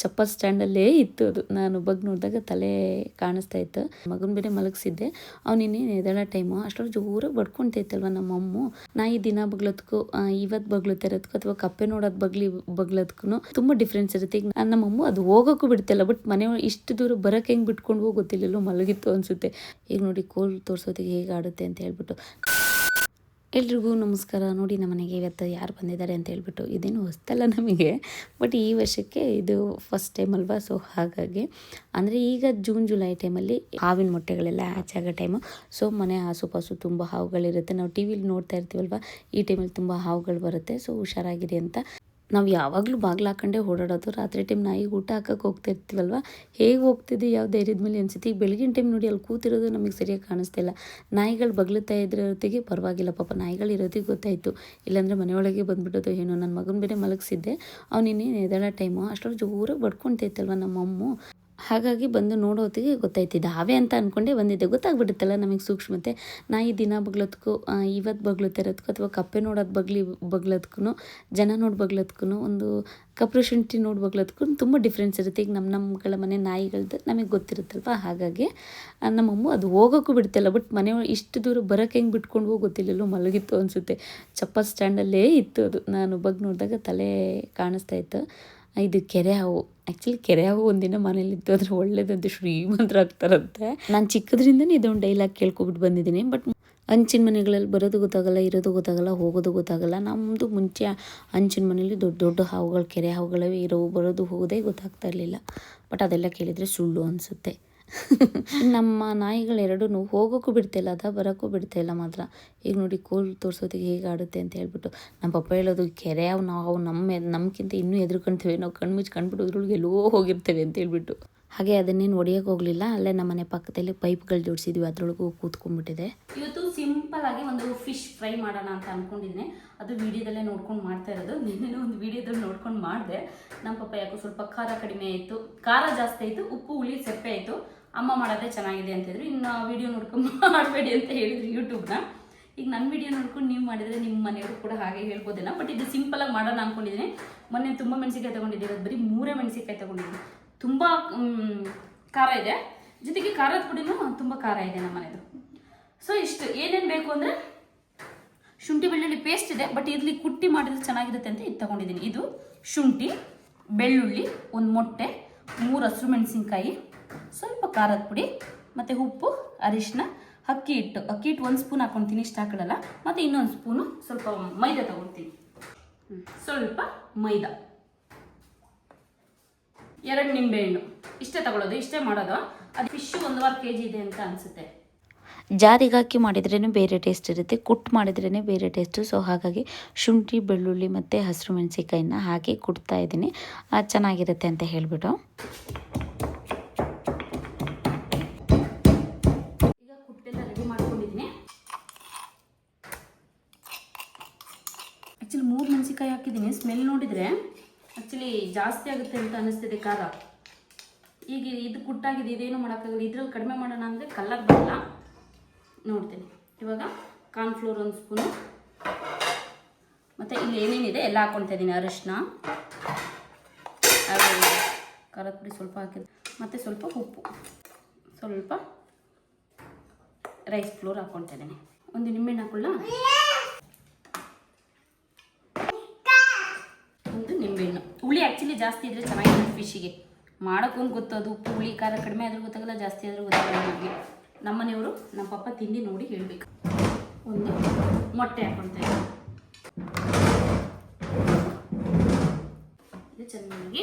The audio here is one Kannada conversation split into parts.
ಚಪ್ಪಲ್ ಸ್ಟ್ಯಾಂಡಲ್ಲೇ ಇತ್ತು ಅದು. ನಾನು ಬಗ್ ನೋಡಿದಾಗ ತಲೆ ಕಾಣಿಸ್ತಾ ಇತ್ತು. ಮಗನ ಬೇರೆ ಮಲಗಿಸಿದ್ದೆ, ಅವ್ನು ಇನ್ನೇನು ಎದ್ದೇಳೋ ಟೈಮು. ಅಷ್ಟರಲ್ಲಿ ಜೋರಾಗಿ ಬಡ್ಕೊತೈತಲ್ವ ನಮ್ಮಮ್ಮು. ನಾಯಿ ದಿನ ಬಗ್ಲೋದಕ್ಕೂ ಇವತ್ತು ಬಗ್ಲುತ್ತಾ ಇರೋದಕ್ಕೂ ಅಥವಾ ಕಪ್ಪೆ ನೋಡೋದು ಬಗ್ಲೋದಕ್ಕೂ ತುಂಬ ಡಿಫ್ರೆನ್ಸ್ ಇರುತ್ತೆ. ಈಗ ನಮ್ಮಮ್ಮ ಅದು ಹೋಗೋಕ್ಕೂ ಬಿಡ್ತಿಲ್ಲ, ಬಟ್ ಮನೆ ಇಷ್ಟು ದೂರ ಬರೋಕ್ಕೆ ಹೆಂಗೆ ಬಿಟ್ಕೊಂಡು ಗೊತ್ತಿಲ್ಲಲ್ಲೋ ಮಲಗಿತ್ತು ಅನಿಸುತ್ತೆ. ಈಗ ನೋಡಿ ಕೋಲ್ ತೋರಿಸೋದಕ್ಕೆ ಹೇಗೆ ಆಡುತ್ತೆ ಅಂತ ಹೇಳ್ಬಿಟ್ಟು. ಎಲ್ರಿಗೂ ನಮಸ್ಕಾರ. ನೋಡಿ ನಮ್ಮ ಮನೆಗೆ ಇವತ್ತು ಯಾರು ಬಂದಿದ್ದಾರೆ ಅಂತ ಹೇಳ್ಬಿಟ್ಟು, ಇದೇನು ಹೊಸ್ತಲ್ಲ ನಮಗೆ, ಬಟ್ ಈ ವರ್ಷಕ್ಕೆ ಇದು ಫಸ್ಟ್ ಟೈಮ್ ಅಲ್ವಾ. ಸೊ ಹಾಗಾಗಿ ಅಂದರೆ ಈಗ ಜೂನ್ ಜುಲೈ ಟೈಮಲ್ಲಿ ಹಾವಿನ ಮೊಟ್ಟೆಗಳೆಲ್ಲ ಆಚೆ ಟೈಮು. ಸೊ ಮನೆ ಆಸುಪಾಸು ತುಂಬ ಹಾವುಗಳಿರುತ್ತೆ. ನಾವು ಟಿ ವಿಲಿ ನೋಡ್ತಾ ಇರ್ತೀವಲ್ವ, ಈ ಟೈಮಲ್ಲಿ ತುಂಬ ಹಾವುಗಳು ಬರುತ್ತೆ. ಸೊ ಹುಷಾರಾಗಿರಿ ಅಂತ. ನಾವು ಯಾವಾಗಲೂ ಬಾಗಿಲು ಹಾಕೊಂಡೇ ಓಡಾಡೋದು. ರಾತ್ರಿ ಟೈಮ್ ನಾಯಿಗೆ ಊಟ ಹಾಕೋಕೆ ಹೋಗ್ತಾ ಇರ್ತೀವಲ್ವ, ಹೇಗೆ ಹೋಗ್ತಿದ್ದೆ ಯಾವ ಧೈರ್ಯದ ಮೇಲೆ ಅನಿಸುತ್ತೆ. ಈಗ ಬೆಳಗಿನ ಟೈಮ್ ನೋಡಿ ಅಲ್ಲಿ ಕೂತಿರೋದು ನಮಗೆ ಸರಿಯಾಗಿ ಕಾಣಿಸ್ತಿಲ್ಲ. ನಾಯಿಗಳು ಬಗ್ಲುತ್ತಾ ಇದ್ರ ಹೊತ್ತಿಗೆ ಪರವಾಗಿಲ್ಲ, ಪಾಪ ನಾಯಿಗಳು ಇರೋದಿಗೆ ಗೊತ್ತಾಯಿತು, ಇಲ್ಲಾಂದರೆ ಮನೆಯೊಳಗೆ ಬಂದುಬಿಡೋದು ಏನೋ. ನನ್ನ ಮಗನ ಬೇರೆ ಮಲಗಿಸಿದ್ದೆ, ಅವ್ನು ಇನ್ನೇನು ಎದ್ದೇಳೋ ಟೈಮು. ಅಷ್ಟರಲ್ಲಿ ಜೋರಾಗಿ ಬಡ್ಕೊತೈತಲ್ವ ನಮ್ಮಮ್ಮು. ಹಾಗಾಗಿ ಬಂದು ನೋಡೋತ್ತಿಗೆ ಗೊತ್ತಾಯ್ತಿದ್ದೆ ಹಾವೇ ಅಂತ ಅಂದ್ಕೊಂಡೆ ಬಂದಿದ್ದೆ. ಗೊತ್ತಾಗ್ಬಿಡುತ್ತಲ್ಲ ನಮಗೆ ಸೂಕ್ಷ್ಮತೆ. ನಾಯಿ ದಿನ ಬಗ್ಲೋದಕ್ಕೂ ಇವತ್ತು ಬಗ್ಲುತ್ತಾ ಇರೋದಕ್ಕೂ ಅಥವಾ ಕಪ್ಪೆ ನೋಡೋದು ಬಗ್ಲೋದಕ್ಕೂ ಜನ ನೋಡಿ ಬಗ್ಲೋದಕ್ಕೂ ಒಂದು ಕಪ್ರು ಶುಂಠಿ ನೋಡಿ ಬಗ್ಲೋದಕ್ಕೂ ತುಂಬ ಡಿಫ್ರೆನ್ಸ್ ಇರುತ್ತೆ. ಈಗ ನಮ್ಮಗಳ ಮನೆ ನಾಯಿಗಳದ್ದು ನಮಗೆ ಗೊತ್ತಿರುತ್ತಲ್ವ. ಹಾಗಾಗಿ ನಮ್ಮಮ್ಮ ಅದು ಹೋಗೋಕ್ಕೂ ಬಿಡ್ತಿಲ್ಲ, ಬಟ್ ಮನೆ ಇಷ್ಟು ದೂರ ಬರೋಕ್ಕೆ ಹೆಂಗೆ ಬಿಟ್ಕೊಂಡು ಗೊತ್ತಿಲ್ಲಲ್ಲೋ ಮಲಗಿತ್ತು ಅನಿಸುತ್ತೆ. ಚಪ್ಪಲ್ ಸ್ಟ್ಯಾಂಡಲ್ಲೇ ಇತ್ತು ಅದು. ನಾನು ಬಗ್ ನೋಡಿದಾಗ ತಲೆ ಕಾಣಿಸ್ತಾ ಇತ್ತು. ಇದು ಕೆರೆ ಹಾವು. ಆ್ಯಕ್ಚುಲಿ ಕೆರೆ ಹಾವು ಒಂದಿನ ಮನೇಲಿತ್ತು, ಆದರೆ ಒಳ್ಳೇದಂತೆ, ಶ್ರೀಮಂತರಾಗ್ತಾರಂತೆ. ನಾನು ಚಿಕ್ಕದ್ರಿಂದನೇ ಇದೊಂದು ಡೈಲಾಗ್ ಕೇಳ್ಕೊಬಿಟ್ಟು ಬಂದಿದ್ದೀನಿ. ಬಟ್ ಹಂಚಿನ ಮನೆಗಳಲ್ಲಿ ಬರೋದು ಗೊತ್ತಾಗಲ್ಲ, ಇರೋದು ಗೊತ್ತಾಗಲ್ಲ, ಹೋಗೋದು ಗೊತ್ತಾಗಲ್ಲ. ನಮ್ಮದು ಮುಂಚೆ ಹಂಚಿನ ಮನೇಲಿ ದೊಡ್ಡ ದೊಡ್ಡ ಹಾವುಗಳು, ಕೆರೆ ಹಾವುಗಳವೇ ಬರೋದು ಹೋಗೋದೇ ಗೊತ್ತಾಗ್ತಾ ಇರಲಿಲ್ಲ. ಬಟ್ ಅದೆಲ್ಲ ಕೇಳಿದರೆ ಸುಳ್ಳು ಅನಿಸುತ್ತೆ. ನಮ್ಮ ನಾಯಿಗಳೆರಡೂ ಹೋಗೋಕ್ಕೂ ಬಿಡ್ತಾಯಿಲ್ಲ, ಬರೋಕ್ಕೂ ಬಿಡ್ತಾಯಿಲ್ಲ ಮಾತ್ರ. ಈಗ ನೋಡಿ ಕೋಲ್ ತೋರಿಸೋದಕ್ಕೆ ಹೇಗೆ ಆಡುತ್ತೆ ಅಂತ ಹೇಳ್ಬಿಟ್ಟು. ನಮ್ಮ ಪಪ್ಪ ಹೇಳೋದು, ಕೆರೆ ನಾವು ನಮ್ಗಿಂತ ಇನ್ನೂ ಎದುರ್ಕೊಳ್ತೇವೆ, ನಾವು ಕಣ್ಮುಚ್ಚಿ ಕಂಡುಬಿಟ್ಟು ಅದ್ರೊಳಗೆ ಎಲ್ಲೋ ಹೋಗಿರ್ತೇವೆ ಅಂತ ಹೇಳ್ಬಿಟ್ಟು. ಹಾಗೆ ಅದನ್ನೇನು ಹೊಡಿಯೋಕೆ ಹೋಗಲಿಲ್ಲ, ಅಲ್ಲೇ ನಮ್ಮ ಮನೆ ಪಕ್ಕದಲ್ಲಿ ಪೈಪ್ಗಳು ಜೋಡಿಸಿದ್ವಿ, ಅದ್ರೊಳಗೂ ಕೂತ್ಕೊಂಡ್ಬಿಟ್ಟಿದೆ. ಇವತ್ತು ಸಿಂಪಲ್ ಆಗಿ ಒಂದು ಫಿಶ್ ಫ್ರೈ ಮಾಡೋಣ ಅಂತ ಅಂದ್ಕೊಂಡಿದ್ದೀನಿ. ಅದು ವಿಡಿಯೋದಲ್ಲೇ ನೋಡ್ಕೊಂಡು ಮಾಡ್ತಾ ಇರೋದು. ನಿನ್ನೆ ಒಂದು ವಿಡಿಯೋದಲ್ಲಿ ನೋಡ್ಕೊಂಡು ಮಾಡಿದೆ. ನಮ್ಮ ಪಪ್ಪ ಯಾಕೋ ಸ್ವಲ್ಪ ಖಾರ ಕಡಿಮೆ ಆಯಿತು, ಖಾರ ಜಾಸ್ತಿ ಆಯಿತು, ಉಪ್ಪು ಹುಳಿ ಸಪ್ಪೆ ಆಯಿತು, ಅಮ್ಮ ಮಾಡೋದೇ ಚೆನ್ನಾಗಿದೆ ಅಂತಿದ್ರು. ಇನ್ನು ವಿಡಿಯೋ ನೋಡ್ಕೊಂಡು ಮಾಡಬೇಡಿ ಅಂತ ಹೇಳಿದ್ರು ಯೂಟ್ಯೂಬ್ನ. ಈಗ ನನ್ನ ವಿಡಿಯೋ ನೋಡ್ಕೊಂಡು ನೀವು ಮಾಡಿದರೆ ನಿಮ್ಮ ಮನೆಯವರು ಕೂಡ ಹಾಗೆ ಹೇಳ್ಬೋದೇನೋ. ಬಟ್ ಇದು ಸಿಂಪಲಾಗಿ ಮಾಡೋಣ ಅಂದ್ಕೊಂಡಿದ್ದೀನಿ. ಮೊನ್ನೆ ತುಂಬ ಮೆಣಸಿಕಾಯಿ ತೊಗೊಂಡಿದ್ದೀನಿ, ಬರೀ 3 ಮೆಣಸಿಕಾಯಿ ತೊಗೊಂಡಿದ್ದೀನಿ. ತುಂಬ ಖಾರ ಇದೆ, ಜೊತೆಗೆ ಖಾರದ ಪುಡಿನೂ ತುಂಬ ಖಾರ ಇದೆ ನಮ್ಮ ಮನೆಯದು. ಸೊ ಇಷ್ಟು ಏನೇನು ಬೇಕು ಅಂದರೆ ಶುಂಠಿ ಬೆಳ್ಳುಳ್ಳಿ ಪೇಸ್ಟ್ ಇದೆ, ಬಟ್ ಇಲ್ಲಿ ಕುಟ್ಟಿ ಮಾಡಿದ್ರೆ ಚೆನ್ನಾಗಿರುತ್ತೆ ಅಂತ ಇದು ತೊಗೊಂಡಿದ್ದೀನಿ. ಇದು ಶುಂಠಿ, ಬೆಳ್ಳುಳ್ಳಿ, ಒಂದು ಮೊಟ್ಟೆ, 3 ಹಸಿರು ಮೆಣಸಿನ್ಕಾಯಿ, ಸ್ವಲ್ಪ ಖಾರದ ಪುಡಿ, ಮತ್ತು ಉಪ್ಪು, ಅರಿಶಿನ, ಅಕ್ಕಿ ಹಿಟ್ಟು 1 ಸ್ಪೂನ್ ಹಾಕ್ಕೊತೀನಿ, ಇಷ್ಟು ಹಾಕೊಳ್ಳಲ್ಲ. ಮತ್ತು ಇನ್ನೊಂದು ಸ್ಪೂನು ಸ್ವಲ್ಪ ಮೈದಾ ತೊಗೊಳ್ತೀನಿ, ಸ್ವಲ್ಪ ಮೈದಾ, 2 ನಿಂಬೆಹಣ್ಣು, ಇಷ್ಟೇ ತಗೊಳ್ಳೋದು, ಇಷ್ಟೇ ಮಾಡೋದು. ಅದು ಫಿಶ್ಶು 1.25 kg ಇದೆ ಅಂತ ಅನಿಸುತ್ತೆ. ಜಾರಿಗೆ ಹಾಕಿ ಮಾಡಿದ್ರೇ ಬೇರೆ ಟೇಸ್ಟ್ ಇರುತ್ತೆ, ಕುಟ್ಟು ಮಾಡಿದ್ರೇ ಬೇರೆ ಟೇಸ್ಟು. ಸೊ ಹಾಗಾಗಿ ಶುಂಠಿ, ಬೆಳ್ಳುಳ್ಳಿ ಮತ್ತು ಹಸಿರು ಮೆಣಸಿಕಾಯಿನ ಹಾಕಿ ಕುಟ್ತಾ ಇದ್ದೀನಿ, ಚೆನ್ನಾಗಿರುತ್ತೆ ಅಂತ ಹೇಳಿಬಿಟ್ಟು. ಈಗ ಕುಟ್ಟೆಲ್ಲ ರೆಡಿ ಮಾಡ್ಕೊಂಡಿದ್ದೀನಿ. ಆ್ಯಕ್ಚುಲಿ 3 ಮೆಣಸಿಕಾಯಿ ಹಾಕಿದ್ದೀನಿ. ಸ್ಮೆಲ್ ನೋಡಿದರೆ ಆ್ಯಕ್ಚುಲಿ ಜಾಸ್ತಿ ಆಗುತ್ತೆ ಅಂತ ಅನ್ನಿಸ್ತಿದೆ ಖಾರ. ಈಗ ಇದು ಕುಟ್ಟಾಗಿದೆ, ಇದೇನು ಮಾಡೋಕ್ಕಾಗಲ್ಲ. ಇದ್ರಲ್ಲಿ ಕಡಿಮೆ ಮಾಡೋಣ ಅಂದರೆ ಕಲರ್ ಬರಲ್ಲ. ನೋಡ್ತೀನಿ ಇವಾಗ. ಕಾರ್ನ್ಫ್ಲೋರ್ 1 ಸ್ಪೂನು, ಮತ್ತು ಇಲ್ಲಿ ಏನೇನಿದೆ ಎಲ್ಲ ಹಾಕ್ಕೊಳ್ತಾ ಇದ್ದೀನಿ. ಅರಿಶಿನ, ಖಾರದ ಪುಡಿ ಸ್ವಲ್ಪ ಹಾಕಿದ್ದು, ಮತ್ತು ಸ್ವಲ್ಪ ಉಪ್ಪು, ಸ್ವಲ್ಪ ರೈಸ್ ಫ್ಲೋರ್ ಹಾಕ್ಕೊಳ್ತಾ ಇದ್ದೀನಿ. ಒಂದು ನಿಂಬೆಹಣ್ಣು ಹಾಕೊಳ್ಳ, ಒಂದು ನಿಂಬೆಹಣ್ಣು. ಹುಳಿ ಆ್ಯಕ್ಚುಲಿ ಜಾಸ್ತಿ ಇದ್ದರೆ ಚೆನ್ನಾಗಿರುತ್ತೆ ಫಿಶ್ಶಿಗೆ. ಮಾಡೋಕ್ಕೊಂದು ಗೊತ್ತದು, ಉಪ್ಪು ಹುಳಿ ಖಾರ ಕಡಿಮೆ ಆದರೂ ಗೊತ್ತಾಗಲ್ಲ, ಜಾಸ್ತಿ ಆದರೂ ಗೊತ್ತಾಗಲ್ಲ ನಮಗೆ. ನಮ್ಮನೆಯವರು ನಮ್ಮ ಪಪ್ಪ ತಿಂದು ನೋಡಿ ಹೇಳಬೇಕು. ಒಂದು ಮೊಟ್ಟೆ ಹಾಕ್ಕೊಳ್ತೇವೆ, ಇದು ಚೆನ್ನಾಗಿ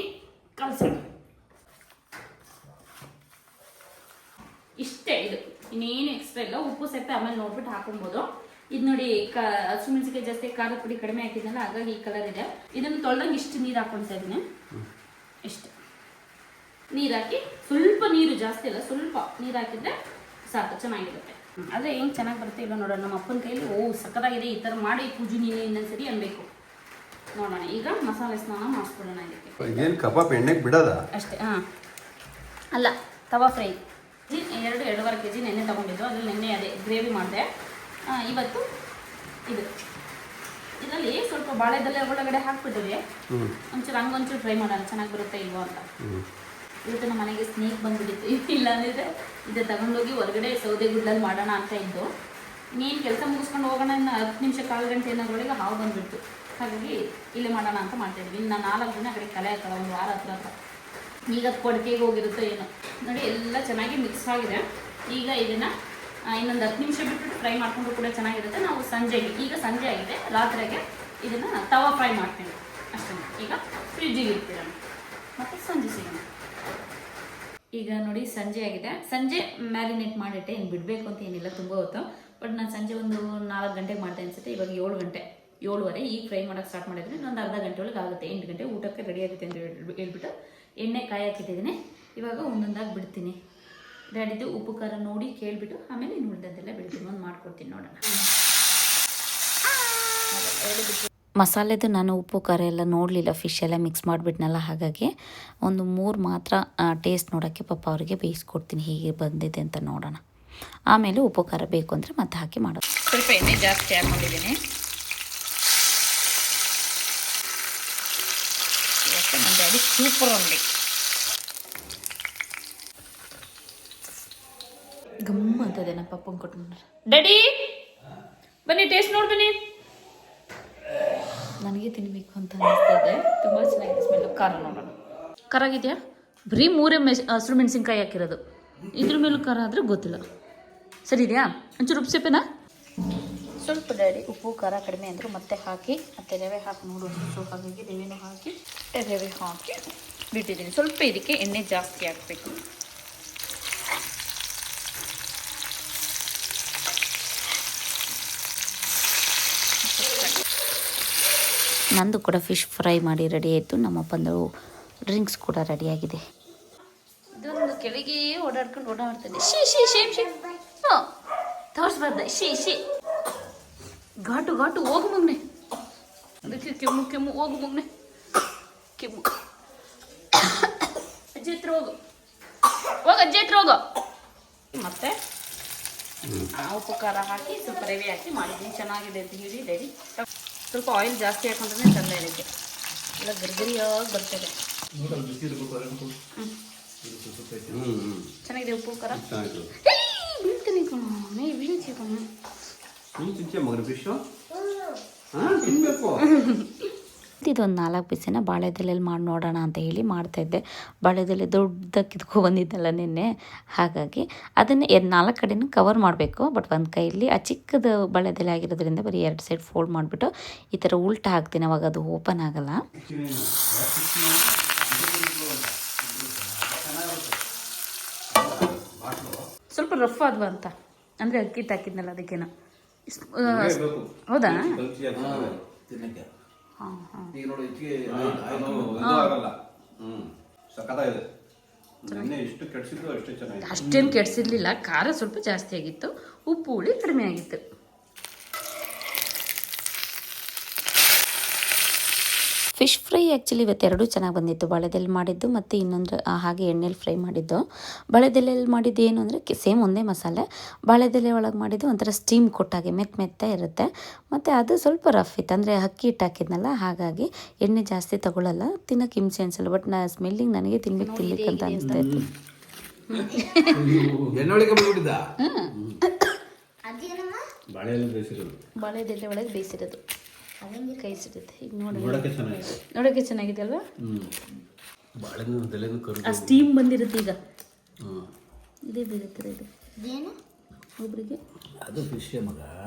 ಕಲಸೋಣ. ಇಷ್ಟೇ, ಇದು ಇನ್ನೇನು ಎಕ್ಸ್ಟ್ರಾ ಇಲ್ಲ. ಉಪ್ಪು ಸೆಪ್ಪೆ ಆಮೇಲೆ ನೋಡ್ಬಿಟ್ಟು ಹಾಕೊಬೋದು. ಇದು ನೋಡಿ, ಹಸಿಮೆಣಸಿಕಾಯಿ ಜಾಸ್ತಿ, ಖಾರದ ಪುಡಿ ಕಡಿಮೆ ಹಾಕಿದ್ನಲ್ಲ, ಹಾಗಾಗಿ ಈ ಕಲರ್ ಇದೆ. ಇದನ್ನು ತೊಳೆದಂಗೆ ಇಷ್ಟು ನೀರು ಹಾಕ್ಕೊಳ್ತಾ ಇದ್ದೀನಿ. ಇಷ್ಟು ನೀರು ಹಾಕಿ, ಸ್ವಲ್ಪ ನೀರು ಜಾಸ್ತಿ ಅಲ್ಲ, ಸ್ವಲ್ಪ ನೀರು ಹಾಕಿದ್ರೆ ಸಾಕು, ಚೆನ್ನಾಗಿರುತ್ತೆ. ಆದರೆ ಹೆಂಗೆ ಚೆನ್ನಾಗಿ ಬರುತ್ತೆ ಇಲ್ಲ ನೋಡೋಣ. ನಮ್ಮ ಅಪ್ಪನ ಕೈಯಲ್ಲಿ ಸಕ್ಕತ್ತಾಗಿದೆ, ಈ ಥರ ಮಾಡಿ ಪೂಜೆ ನೀನು ಇನ್ನೊಂದ್ಸರಿ ಅನ್ಬೇಕು. ನೋಡೋಣ. ಈಗ ಮಸಾಲೆ ಸ್ನಾನ ಮಾಡಿಸ್ಬಿಡೋಣ. ಇದಕ್ಕೆ ಕಬಾಬ್ ಎಣ್ಣೆಗೆ ಬಿಡೋದ ಅಷ್ಟೇ. ಅಲ್ಲ, ತವಾ ಫ್ರೈ 2.5 kg ನೆನ್ನೆ ತೊಗೊಂಡಿದ್ದು. ಅದ್ರಲ್ಲಿ ನೆನ್ನೆ ಅದೇ ಗ್ರೇವಿ ಮಾಡಿದೆ. ಇವತ್ತು ಇದು ಇದರಲ್ಲಿ ಸ್ವಲ್ಪ ಬಾಳೆದೆಲೆ ಒಳಗಡೆ ಹಾಕ್ಬಿಟ್ಟಿದೆ. ಒಂಚೂರು ಹಂಗೊಂಚೂರು ಫ್ರೈ ಮಾಡೋಣ, ಚೆನ್ನಾಗಿ ಬರುತ್ತೆ ಇಲ್ವೋ ಅಂತ. ಇವತ್ತು ನಮ್ಮ ಮನೆಗೆ ಸ್ನೇಕ್ ಬಂದ್ಬಿಟ್ಟಿತ್ತು. ಇಲ್ಲ ಅಂದಿದ್ರೆ ಇದು ತಗೊಂಡೋಗಿ ಹೊರಗಡೆ ಸೌದೆ ಗುಡ್ಡಲ್ಲಿ ಮಾಡೋಣ ಅಂತ ಇದ್ದು, ಇನ್ನೇನು ಕೆಲಸ ಮುಗಿಸ್ಕೊಂಡು ಹೋಗೋಣ ಇನ್ನು 10 ನಿಮಿಷ ಕಾಲು ಗಂಟೆ ಅನ್ನೋದ್ರೊಳಗೆ ಹಾವು ಬಂದುಬಿಡ್ತು. ಹಾಗಾಗಿ ಇಲ್ಲೇ ಮಾಡೋಣ ಅಂತ ಮಾಡ್ತಾಯಿದ್ವಿ. ಇನ್ನು 4 ದಿನ ಕಡೆ ಕಲೆ ಆಗ್ತದೆ, 1 ವಾರ ಹತ್ರ. ಈಗ ಅದು ಕೊಡಕೆಗೆ ಹೋಗಿರುತ್ತೋ ಏನೋ ನೋಡಿ. ಎಲ್ಲ ಚೆನ್ನಾಗಿ ಮಿಕ್ಸ್ ಆಗಿದೆ. ಈಗ ಇದನ್ನು ಇನ್ನೊಂದು 10 ನಿಮಿಷ ಬಿಟ್ಬಿಟ್ಟು ಫ್ರೈ ಮಾಡಿಕೊಂಡು ಕೂಡ ಚೆನ್ನಾಗಿರುತ್ತೆ. ನಾವು ಸಂಜೆಗೆ, ಈಗ ಸಂಜೆ ಆಗಿದೆ, ರಾತ್ರಿಗೆ ಇದನ್ನು ತವಾ ಫ್ರೈ ಮಾಡ್ತೀನಿ ಅಷ್ಟೇ. ಈಗ ಫ್ರಿಜ್ಜಿಗೆ ಇಡ್ತೀರ, ಮತ್ತು ಸಂಜೆ ಸಿಗೋಣ. ಈಗ ನೋಡಿ ಸಂಜೆ ಆಗಿದೆ. ಸಂಜೆ ಮ್ಯಾರಿನೇಟ್ ಮಾಡಿಟ್ಟೆ, ಇನ್ನು ಬಿಡಬೇಕು ಅಂತ ಏನಿಲ್ಲ ತುಂಬ ಹೊತ್ತು. ಬಟ್ ನಾನು ಸಂಜೆ ಒಂದು 4 ಗಂಟೆಗೆ ಮಾಡ್ದೆ ಅನಿಸುತ್ತೆ. ಇವಾಗ 7 ಗಂಟೆ 7:15. ಈಗ ಫ್ರೈ ಮಾಡೋಕ್ಕೆ ಸ್ಟಾರ್ಟ್ ಮಾಡಿದ್ರೆ ಇನ್ನೊಂದು ಅರ್ಧ ಗಂಟೆ ಒಳಗೆ ಆಗುತ್ತೆ. 8 ಗಂಟೆ ಊಟಕ್ಕೆ ರೆಡಿ ಆಗುತ್ತೆ ಅಂತ ಹೇಳ್ಬಿಟ್ಟು ಎಣ್ಣೆ ಕಾಯಿ ಹಾಕಿಟ್ಟಿದ್ದೀನಿ. ಇವಾಗ ಒಂದೊಂದಾಗಿ ಬಿಡ್ತೀನಿ. ಡ್ಯಾಡಿದು ಉಪ್ಪು ಖಾರ ನೋಡಿ ಕೇಳಿಬಿಟ್ಟು ಆಮೇಲೆ ಇನ್ನು ಉಳಿದದ್ದೆಲ್ಲ ಬಿಡ್ತೀನಿ. ಒಂದು ಮಾಡ್ಕೊಡ್ತೀನಿ ನೋಡೋಣ. ಮಸಾಲೆದು ನಾನು ಉಪ್ಪು ಖಾರ ಎಲ್ಲ ನೋಡಲಿಲ್ಲ, ಫಿಶ್ ಎಲ್ಲ ಮಿಕ್ಸ್ ಮಾಡಿಬಿಟ್ನಲ್ಲ. ಹಾಗಾಗಿ ಒಂದು 3 ಮಾತ್ರ ಟೇಸ್ಟ್ ನೋಡೋಕ್ಕೆ ಪಾಪ ಅವರಿಗೆ ಬೇಯಿಸ್ಕೊಡ್ತೀನಿ, ಹೀಗೆ ಬಂದಿದೆ ಅಂತ ನೋಡೋಣ. ಆಮೇಲೆ ಉಪ್ಪು ಖಾರ ಬೇಕು ಅಂದರೆ ಮತ್ತೆ ಹಾಕಿ ಮಾಡೋದು. ಸ್ವಲ್ಪ ಎಣ್ಣೆ ಜಾಸ್ತಿ ಹಾಕೊಂಡಿದ್ದೀನಿ. ಇವತ್ತು ನನ್ನ ಡ್ಯಾಡಿ ಸೂಪರ್ ಉಂಡೆ ಗಮ್ಮ ಅಂತದೆ. ನಮ್ಮ ಪಪ್ಪಂಗೆ ಕೊಟ್ಟು, ಡ್ಯಾಡಿ ಬನ್ನಿ ಟೇಸ್ಟ್ ನೋಡಿ ಬನ್ನಿ. ನನಗೆ ತಿನ್ನಬೇಕು ಅಂತ ಅನಿಸ್ತದೆ. ತುಂಬ ಚೆನ್ನಾಗಿದೆ ಸ್ಮೆಲ್. ಖಾರ ನೋಡೋಣ. ಖಾರ ಆಗಿದೆಯಾ? ಬರೀ 3 ಹಸಿರು ಮೆಣಸಿನ್ಕಾಯಿ ಹಾಕಿರೋದು. ಇದ್ರ ಮೇಲೂ ಖಾರ ಆದರೆ ಗೊತ್ತಿಲ್ಲ. ಸರಿ ಇದೆಯಾ? ಒಂಚೂರು ಉಪ್ಪು ಸೇಪೇನಾ? ಸ್ವಲ್ಪ ಡ್ಯಾಡಿ ಉಪ್ಪು ಖಾರ ಕಡಿಮೆ ಅಂದರು ಮತ್ತೆ ಹಾಕಿ, ಮತ್ತು ರವೆ ಹಾಕಿ ನೋಡೋದು. ಸೊ ಹಾಗಾಗಿ ರವೆನೂ ಹಾಕಿ ಬಿಟ್ಟಿದ್ದೀನಿ. ಸ್ವಲ್ಪ ಇದಕ್ಕೆ ಎಣ್ಣೆ ಜಾಸ್ತಿ ಹಾಕಬೇಕು. ನಂದು ಕೂಡ ಫಿಶ್ ಫ್ರೈ ಮಾಡಿ ರೆಡಿ ಆಯಿತು. ನಮ್ಮಪ್ಪಂದು ಡ್ರಿಂಕ್ಸ್ ಕೂಡ ರೆಡಿಯಾಗಿದೆ. ಇದೊಂದು ಕೆಳಗೆ ಓಡಾಡ್ಕೊಂಡು ಓಡಾಡ್ತದೆ. ಹಾಂ ತೋರಿಸ್ಬಾರ್ದ. ಘಾಟು ಹೋಗು ಮಗ್ನೆ. ಅದಕ್ಕೆ ಕೆಮ್ಮು ಹೋಗು ಮಗ್ನೆ. ಕೆಮ್ಮು ಅಜ್ಜಿ ಹತ್ರ ಹೋಗು. ಅಜ್ಜಿ ಹತ್ರ ಹೋಗು. ಮತ್ತೆ ಉಪ್ಪು ಖಾರ ಹಾಕಿ ಸ್ವಲ್ಪ ರವೆ ಹಾಕಿ ಮಾಡಿದ್ದೀನಿ. ಚೆನ್ನಾಗಿದೆ ಅಂತ ಹೇಳಿ ಡ್ಯಾಡಿ. ಸ್ವಲ್ಪ ಆಯಿಲ್ ಜಾಸ್ತಿ ಹಾಕೊಂಡ್ರೆ ಚಂದ ಇರುತ್ತೆ. ಎಲ್ಲ ಗರಿಗರಿಯಾಗಿ ಬರ್ತದೆ. ಚೆನ್ನಾಗಿದೆ ಉಪ್ಪು ಖಾರ. ಬೀಳ್ತೀನಿ ಕಣ, ಬೀಳ್ತಿ ಕಣ. ಇದೊಂದು 4 ಪೀಸನ್ನ ಬಾಳೆದೆಲೆಯಲ್ಲಿ ಮಾಡಿ ನೋಡೋಣ ಅಂತ ಹೇಳಿ ಮಾಡ್ತಾಯಿದ್ದೆ. ಬಾಳೆದೆಲೆ ದೊಡ್ಡದಾಗಿ ಕಿತ್ಕೊಬಂದಿದ್ದಲ್ಲ ನಿನ್ನೆ. ಹಾಗಾಗಿ ಅದನ್ನು 4 ಕಡೆನೂ ಕವರ್ ಮಾಡಬೇಕು. ಬಟ್ ಒಂದು ಕೈಯಲ್ಲಿ ಆ ಚಿಕ್ಕದು ಬಾಳೆದೆಲೆ ಆಗಿರೋದ್ರಿಂದ ಬರೀ 2 ಸೈಡ್ ಫೋಲ್ಡ್ ಮಾಡಿಬಿಟ್ಟು ಈ ಥರ ಉಲ್ಟಾ ಹಾಕ್ತೀನಿ. ಅವಾಗ ಅದು ಓಪನ್ ಆಗಲ್ಲ. ಸ್ವಲ್ಪ ರಫ್ ಆದ್ವಾ ಅಂತ ಅಂದರೆ ಅಕ್ಕಿ ಹಾಕಿದ್ನಲ್ಲ ಅದಕ್ಕೇನೋ. ಹೌದಾ? ಅಷ್ಟೇನು ಕೆಡ್ಸಿರ್ಲಿಲ್ಲ. ಖಾರ ಸ್ವಲ್ಪ ಜಾಸ್ತಿ ಆಗಿತ್ತು, ಉಪ್ಪು ಹುಳಿ ಕಡಿಮೆ ಆಗಿತ್ತು. ಫಿಶ್ ಫ್ರೈ ಆ್ಯಕ್ಚುಲಿ ಇವತ್ತು 2 ಚೆನ್ನಾಗಿ ಬಂದಿತ್ತು. ಬಾಳೆದೆಲೆ ಮಾಡಿದ್ದು ಮತ್ತು ಇನ್ನೊಂದು ಹಾಗೆ ಎಣ್ಣೆಲಿ ಫ್ರೈ ಮಾಡಿದ್ದು. ಬಾಳೆದೆಲೆಯಲ್ಲಿ ಮಾಡಿದ್ದು ಏನು ಅಂದರೆ ಸೇಮ್ ಒಂದೇ ಮಸಾಲೆ. ಬಾಳೆದೆಲೆ ಒಳಗೆ ಮಾಡಿದ್ದು ಒಂಥರ ಸ್ಟೀಮ್ ಕೊಟ್ಟಾಗೆ ಮೆತ್ತ ಇರುತ್ತೆ. ಮತ್ತು ಅದು ಸ್ವಲ್ಪ ರಫ್ ಇತ್ತು, ಅಂದರೆ ಅಕ್ಕಿ ಹಿಟ್ಟು ಹಾಕಿದ್ನಲ್ಲ. ಹಾಗಾಗಿ ಎಣ್ಣೆ ಜಾಸ್ತಿ ತಗೊಳ್ಳಲ್ಲ, ತಿನ್ನೋಕೆ ಹಿಂಸೆ ಅನಿಸಲ್ಲ. ಬಟ್ ಸ್ಮೆಲ್ಲಿಂಗ್ ನನಗೆ ತಿನ್ಬೇಕಂತ ಅನಿಸ್ತಾ ಇತ್ತು. ಬಾಳೆದೆಲೆ ಒಳಗೆ ಬೇಯಿಸಿರೋದು ಕೈ ಸಿಗುತ್ತೆ. ಈಗ ನೋಡೋಕ್ಕೆ ಚೆನ್ನಾಗಿದೆ ಅಲ್ವಾ? ಆ ಸ್ಟೀಮ್ ಬಂದಿರುತ್ತೆ. ಈಗ ಇದೇ ಬೀಳುತ್ತದೆ. ಇದು ಒಬ್ಬರಿಗೆ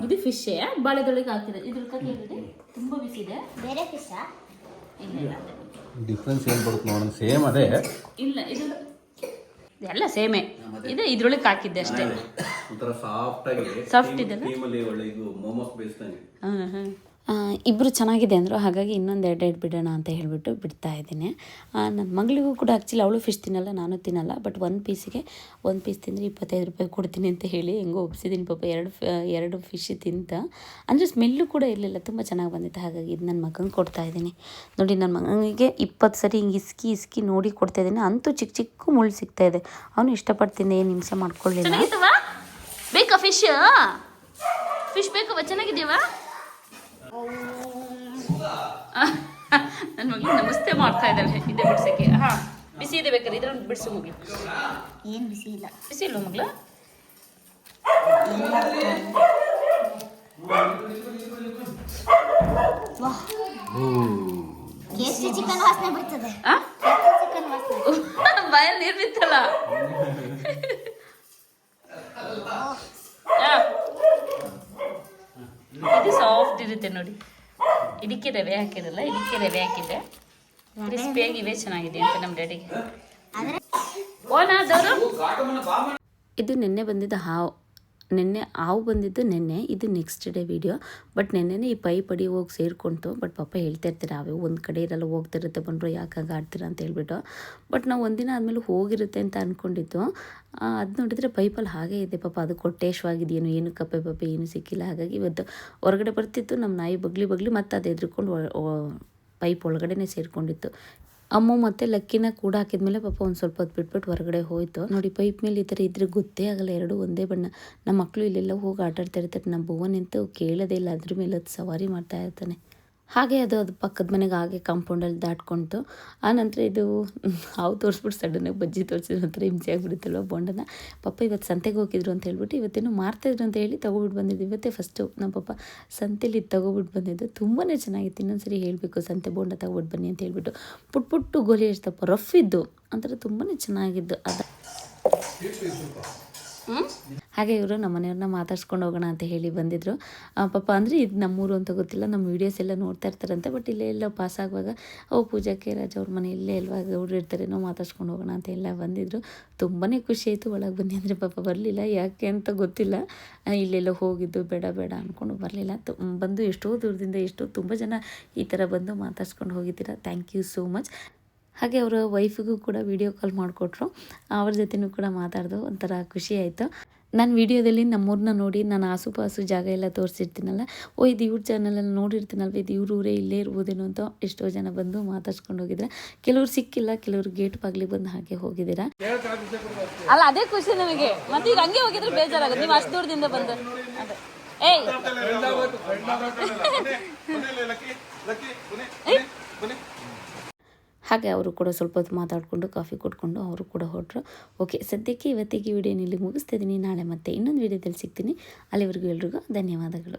ಇದು ಫಿಶ್ ಬಾಳೆದೊಳಗೆ ಹಾಕಿದೆ. ಇದ್ರ ತುಂಬ ಬಿಸಿದೆ. ಬೇರೆ ಫಿಶ್ ಡಿಫ್ರೆನ್ಸ್ ಏನು ಬರುತ್ತೆ ನೋಡೋಣ. ಸೇಮ್ ಅದೇ ಇಲ್ಲ, ಇದು ಎಲ್ಲ ಸೇಮೇ ಇದೆ. ಇದ್ರೊಳಗೆ ಹಾಕಿದ್ದೆ ಅಷ್ಟೇ. ಒಂಥರ ಸಾಫ್ಟ್ ಇದೆ. ಇಬ್ಬರು ಚೆನ್ನಾಗಿದೆ ಅಂದರು. ಹಾಗಾಗಿ ಇನ್ನೊಂದು 2 ಬಿಡೋಣ ಅಂತ ಹೇಳಿಬಿಟ್ಟು ಬಿಡ್ತಾ ಇದ್ದೀನಿ. ನನ್ನ ಮಗಳಿಗೂ ಕೂಡ ಆ್ಯಕ್ಚುಲಿ ಅವಳು ಫಿಶ್ ತಿನ್ನಲ್ಲ, ನಾನು ತಿನ್ನಲ್ಲ. ಬಟ್ 1 ಪೀಸಿಗೆ 1 ಪೀಸ್ ತಿಂದರೆ 25 ರೂಪಾಯಿ ಕೊಡ್ತೀನಿ ಅಂತ ಹೇಳಿ ಹೆಂಗೋ ಒಪ್ಸಿದ್ದೀನಿ. ಪಾಪ 2 ಫಿಶ್ ತಿಂತ, ಅಂದರೆ ಸ್ಮೆಲ್ಲು ಕೂಡ ಇರಲಿಲ್ಲ, ತುಂಬ ಚೆನ್ನಾಗಿ ಬಂದಿತ್ತು. ಹಾಗಾಗಿ ಇದು ನನ್ನ ಮಗನಿಗೆ ಕೊಡ್ತಾಯಿದ್ದೀನಿ. ನೋಡಿ, ನನ್ನ ಮಗನಿಗೆ 20 ಸರಿ ಹಿಂಗೆ ಇಸ್ಕಿ ನೋಡಿ ಕೊಡ್ತಾಯಿದ್ದೀನಿ. ಅಂತೂ ಚಿಕ್ಕ ಮುಳ್ಳು ಸಿಗ್ತಾಯಿದೆ. ಅವನು ಇಷ್ಟಪಡ್ತೀನಿ, ಏನು ಹಿಂಸೆ ಮಾಡ್ಕೊಳ್ಳಿಲ್ಲ. ಬೇಕಾ ಫಿಶ್ ಬೇಕವ? ಚೆನ್ನಾಗಿದೆಯವ? ನನ್ನ ಮಗಳು ನಮಸ್ತೆ ಮಾಡ್ತಾ ಇದ್ದಾಳೆ ಇದೆ ಬಿಡ್ಸಕ್ಕೆ. ಹಾಂ ಬಿಸಿ ಇದೆ ಬೇಕಾದ್ರೆ ಇದ್ರ ಬಿಡಿಸು ಮಗಳು. ಏನು ಬಿಸಿ ಇಲ್ಲ. ಬಿಸಿ ಇಲ್ವ ಮಗಳು? KFC ಚಿಕನ್ ವಾಸನೆ ಬರ್ತದೆ. ಚಿಕನ್ ವಾಸನೆ ಬಾಯಲ್ಲಿ ನೀರು ಬಿತ್ತಲ್ಲ. ಇದು ಸಾಫ್ಟ್ ಇರುತ್ತೆ ನೋಡಿ. ಇದಕ್ಕೆ ರವೆ ಹಾಕಿರಲ್ಲ, ಇದಕ್ಕೆ ರವೆ ಹಾಕಿದ್ದೆ ಕ್ರಿಸ್ಪಿಯಾಗಿ ಇವೇ ಚೆನ್ನಾಗಿದೆ ಅಂತ ನಮ್ಮ ಡ್ಯಾಡಿಗೆ. ಇದು ನಿನ್ನೆ ಬಂದಿದ್ದ ಹಾವು ಬಂದಿದ್ದು ನಿನ್ನೆ. ಇದು ನೆಕ್ಸ್ಟ್ ಡೇ ವಿಡಿಯೋ. ಬಟ್ ನಿನ್ನೆನೇ ಈ ಪೈಪ್ ಅಡಿ ಹೋಗಿ ಸೇರ್ಕೊಂತು. ಬಟ್ ಪಾಪ ಹೇಳ್ತಾ ಇರ್ತಾರೆ ಅವೇ ಒಂದು ಕಡೆ ಇರಲ್ಲ, ಹೋಗ್ತಿರುತ್ತೆ, ಬಂದರು ಯಾಕಾಗ ಆಡ್ತೀರಾ ಅಂತ ಹೇಳ್ಬಿಟ್ಟು. ಬಟ್ ನಾವು ಒಂದಿನ ಆದಮೇಲೆ ಹೋಗಿರುತ್ತೆ ಅಂತ ಅಂದ್ಕೊಂಡಿದ್ದು. ಅದು ನೋಡಿದರೆ ಪೈಪಲ್ಲಿ ಹಾಗೇ ಇದೆ ಪಾಪ. ಅದು ಕೊಟ್ಟೇಶವಾಗಿದೆಯೇನು, ಏನು ಕಪ್ಪೆ ಪಪ್ಪೆ ಏನು ಸಿಕ್ಕಿಲ್ಲ. ಹಾಗಾಗಿ ಇವತ್ತು ಹೊರಗಡೆ ಬರ್ತಿತ್ತು, ನಮ್ಮ ನಾಯಿ ಬಗ್ಲಿ ಮತ್ತು ಅದು ಎದ್ರುಕೊಂಡು ಪೈಪ್ ಒಳಗಡೆನೇ ಸೇರಿಕೊಂಡಿತ್ತು. ಅಮ್ಮ ಮತ್ತು ಲಕ್ಕಿನ ಕೂಡ ಹಾಕಿದ್ಮೇಲೆ ಪಾಪ ಒಂದು ಸ್ವಲ್ಪ ಹೊತ್ತು ಬಿಟ್ಬಿಟ್ಟು ಹೊರಗಡೆ ಹೋಯಿತು. ನೋಡಿ ಪೈಪ್ ಮೇಲೆ ಈ ಥರ ಇದ್ರೆ ಗೊತ್ತೇ ಆಗಲ್ಲ, ಎರಡು ಒಂದೇ ಬಣ್ಣ. ನಮ್ಮ ಮಕ್ಕಳು ಇಲ್ಲೆಲ್ಲ ಹೋಗಿ ಆಟಾಡ್ತಾ ಇರ್ತಾರೆ. ನಮ್ಮ ಭುವನಂತೂ ಕೇಳೋದೇ ಇಲ್ಲ, ಅದ್ರ ಮೇಲೆ ಅದು ಸವಾರಿ ಮಾಡ್ತಾ ಇರ್ತಾನೆ. ಹಾಗೆ ಅದು ಪಕ್ಕದ ಮನೆಗೆ ಹಾಗೆ ಕಾಂಪೌಂಡಲ್ಲಿ ದಾಟ್ಕೊಳ್ತು. ಆನಂತರ ಇದು ಹಾವು ತೋರಿಸ್ಬಿಟ್ಟು ಸಡನ್ನಾಗಿ ಬಜ್ಜಿ ತೋರಿಸಿದ್ರು ಒಂಥರ ಹಿಂಸೆ ಆಗಿಬಿಡುತ್ತಲ್ವ ಬೋಂಡನ. ಪಾಪ ಇವತ್ತು ಸಂತೆಗೆ ಹೋಗಿದ್ರು ಅಂತ ಹೇಳ್ಬಿಟ್ಟು ಇವತ್ತೇನು ಮಾರ್ತಾಯಿದ್ರು ಅಂತ ಹೇಳಿ ತೊಗೊಬಿಟ್ಟು ಬಂದಿದ್ದು. ಇವತ್ತೇ ಫಸ್ಟು ನಮ್ಮ ಪಾಪ ಸಂತೆಲಿ ತೊಗೊಬಿಟ್ಟು ಬಂದಿದ್ದು. ತುಂಬಾ ಚೆನ್ನಾಗಿತ್ತು. ಇನ್ನೊಂದ್ಸರಿ ಹೇಳಬೇಕು ಸಂತೆ ಬೋಂಡ ತೊಗೊಬಿಟ್ಟು ಬನ್ನಿ ಅಂತ ಹೇಳ್ಬಿಟ್ಟು. ಪುಟ್ಟು ಗೋಲಿ ಇರ್ತಪ್ಪ ರಫ್ ಇದ್ದು ಒಂಥರ ತುಂಬಾ ಚೆನ್ನಾಗಿದ್ದು ಅದು. ಹಾಗೆ ಇವರು ನಮ್ಮ ಮನೆಯವ್ರನ್ನ ಮಾತಾಡ್ಸ್ಕೊಂಡು ಹೋಗೋಣ ಅಂತ ಹೇಳಿ ಬಂದಿದ್ದರು. ಪಾಪ ಅಂದರೆ ಇದು ನಮ್ಮೂರು ಅಂತ ಗೊತ್ತಿಲ್ಲ, ನಮ್ಮ ವೀಡಿಯೋಸ್ ಎಲ್ಲ ನೋಡ್ತಾ ಇರ್ತಾರಂತೆ. ಬಟ್ ಇಲ್ಲೇ ಎಲ್ಲ ಪಾಸ್ ಆಗುವಾಗ ಪೂಜಾಕ್ಕೆ ರಾಜ ಅವ್ರ ಮನೆ ಇಲ್ಲೇ ಅಲ್ವಾ ಗೌಡ್ರು ಇರ್ತಾರೇನೋ, ಮಾತಾಡ್ಸ್ಕೊಂಡು ಹೋಗೋಣ ಅಂತ ಎಲ್ಲ ಬಂದಿದ್ದರು. ತುಂಬಾ ಖುಷಿ ಆಯಿತು. ಒಳಗೆ ಬನ್ನಿ ಅಂದರೆ ಪಾಪ ಬರಲಿಲ್ಲ, ಯಾಕೆ ಅಂತ ಗೊತ್ತಿಲ್ಲ. ಇಲ್ಲೆಲ್ಲ ಹೋಗಿದ್ದು ಬೇಡ ಅಂದ್ಕೊಂಡು ಬರಲಿಲ್ಲ. ಬಂದು ಎಷ್ಟೋ ದೂರದಿಂದ ತುಂಬ ಜನ ಈ ಥರ ಬಂದು ಮಾತಾಡ್ಸ್ಕೊಂಡು ಹೋಗಿದ್ದೀರಾ. Thank you so much. ಹಾಗೆ ಅವರ ವೈಫಿಗೂ ಕೂಡ ವಿಡಿಯೋ ಕಾಲ್ ಮಾಡಿಕೊಟ್ರು. ಅವ್ರ ಜೊತೆನೂ ಕೂಡ ಮಾತಾಡ್ದು ಒಂಥರ ಖುಷಿ ಆಯಿತು. ನಾನು ವಿಡಿಯೋದಲ್ಲಿ ನಮ್ಮೂರನ್ನ ನೋಡಿ ನಾನು ಆಸುಪಾಸು ಜಾಗ ಎಲ್ಲ ತೋರಿಸಿರ್ತೀನಲ್ಲ, ಇದು ಇವ್ರ ಚಾನಲಲ್ಲಿ ನೋಡಿರ್ತೀನಲ್ವ, ಇದು ಇವ್ರ ಊರೇ ಇಲ್ಲೇ ಇರ್ಬೋದೇನೋ ಅಂತ ಎಷ್ಟೋ ಜನ ಬಂದು ಮಾತಾಡ್ಸ್ಕೊಂಡು ಹೋಗಿದ್ರೆ. ಕೆಲವ್ರು ಸಿಕ್ಕಿಲ್ಲ, ಕೆಲವ್ರು ಗೇಟ್ ಬಾಗಿಲಿಗೆ ಬಂದು ಹಾಗೆ ಹೋಗಿದ್ದೀರಾ. ಅಲ್ಲ ಅದೇ ಖುಷಿ ನಮಗೆ. ಮತ್ತೆ ಈಗ ಹಂಗೆ ಹೋಗಿದ್ರೆ ಬೇಜಾರಾಗುತ್ತೆ. ನೀವು ಅಷ್ಟು ದೂರದಿಂದ ಬಂದು ಅದೇ ಹಾಗೆ ಅವರು ಕೂಡ ಸ್ವಲ್ಪ ಹೊತ್ತು ಮಾತಾಡಿಕೊಂಡು ಕಾಫಿ ಕೊಟ್ಕೊಂಡು ಅವರು ಕೂಡ ಹೊರಟರು. ಓಕೆ, ಸದ್ಯಕ್ಕೆ ಇವತ್ತಿಗೆ ವಿಡಿಯೋನ ಇಲ್ಲಿ ಮುಗಿಸ್ತಿದ್ದೀನಿ. ನಾಳೆ ಮತ್ತೆ ಇನ್ನೊಂದು ವಿಡಿಯೋದಲ್ಲಿ ಸಿಗ್ತೀನಿ. ಅಲ್ಲಿವರೆಗೂ ಎಲ್ರಿಗೂ ಧನ್ಯವಾದಗಳು.